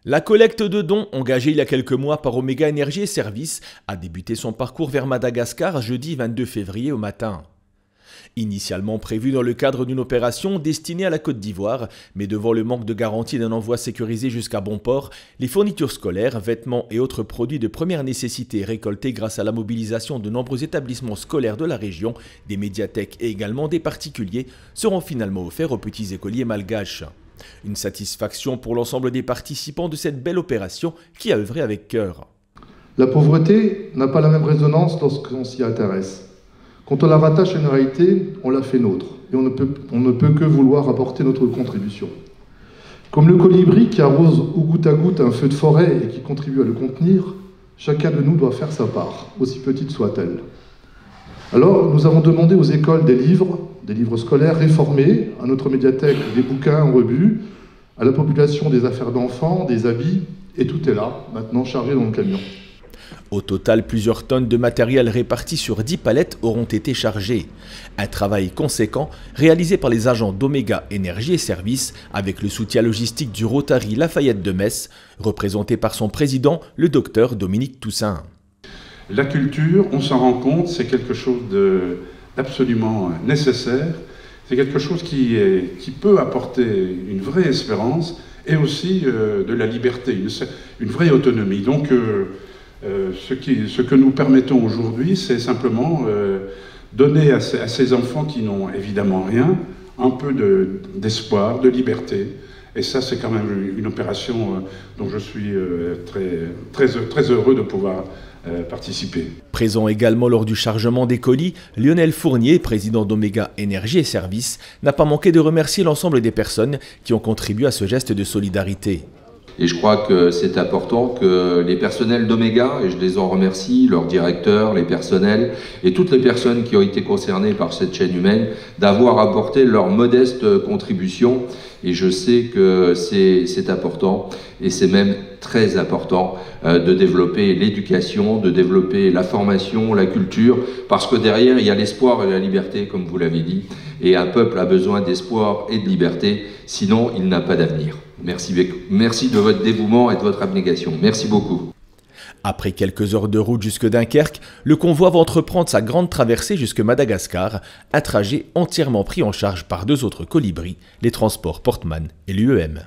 La collecte de dons, engagée il y a quelques mois par Omega Énergie et Services, a débuté son parcours vers Madagascar jeudi 22 février au matin. Initialement prévu dans le cadre d'une opération destinée à la Côte d'Ivoire, mais devant le manque de garantie d'un envoi sécurisé jusqu'à bon port, les fournitures scolaires, vêtements et autres produits de première nécessité récoltés grâce à la mobilisation de nombreux établissements scolaires de la région, des médiathèques et également des particuliers, seront finalement offerts aux petits écoliers malgaches. Une satisfaction pour l'ensemble des participants de cette belle opération qui a œuvré avec cœur. La pauvreté n'a pas la même résonance lorsqu'on s'y intéresse. Quand on la rattache à une réalité, on la fait nôtre, et on ne peut que vouloir apporter notre contribution. Comme le colibri qui arrose au goutte à goutte un feu de forêt et qui contribue à le contenir, chacun de nous doit faire sa part, aussi petite soit-elle. Alors, nous avons demandé aux écoles des livres scolaires réformés, à notre médiathèque des bouquins en rebut, à la population des affaires d'enfants, des habits, et tout est là, maintenant chargé dans le camion. Au total, plusieurs tonnes de matériel répartis sur 10 palettes auront été chargées. Un travail conséquent réalisé par les agents d'Omega Énergie et Services avec le soutien logistique du Rotary Lafayette de Metz, représenté par son président, le docteur Dominique Toussaint. La culture, on s'en rend compte, c'est quelque chose d'absolument nécessaire. C'est quelque chose qui peut apporter une vraie espérance et aussi de la liberté, une vraie autonomie. Donc, ce que nous permettons aujourd'hui, c'est simplement donner à ces enfants qui n'ont évidemment rien, un peu d'espoir, de liberté. Et ça, c'est quand même une opération dont je suis très heureux de pouvoir participer. Présent également lors du chargement des colis, Lionel Fournier, président d'Omega Énergie et Services, n'a pas manqué de remercier l'ensemble des personnes qui ont contribué à ce geste de solidarité. Et je crois que c'est important que les personnels d'Omega, et je les en remercie, leurs directeurs, les personnels et toutes les personnes qui ont été concernées par cette chaîne humaine, d'avoir apporté leur modeste contribution. Et je sais que c'est important, et c'est même très important de développer l'éducation, de développer la formation, la culture, parce que derrière il y a l'espoir et la liberté, comme vous l'avez dit, et un peuple a besoin d'espoir et de liberté, sinon il n'a pas d'avenir. Merci de votre dévouement et de votre abnégation. Merci beaucoup. Après quelques heures de route jusque Dunkerque, le convoi va entreprendre sa grande traversée jusque Madagascar, un trajet entièrement pris en charge par deux autres colibris, les transports Portman et l'UEM.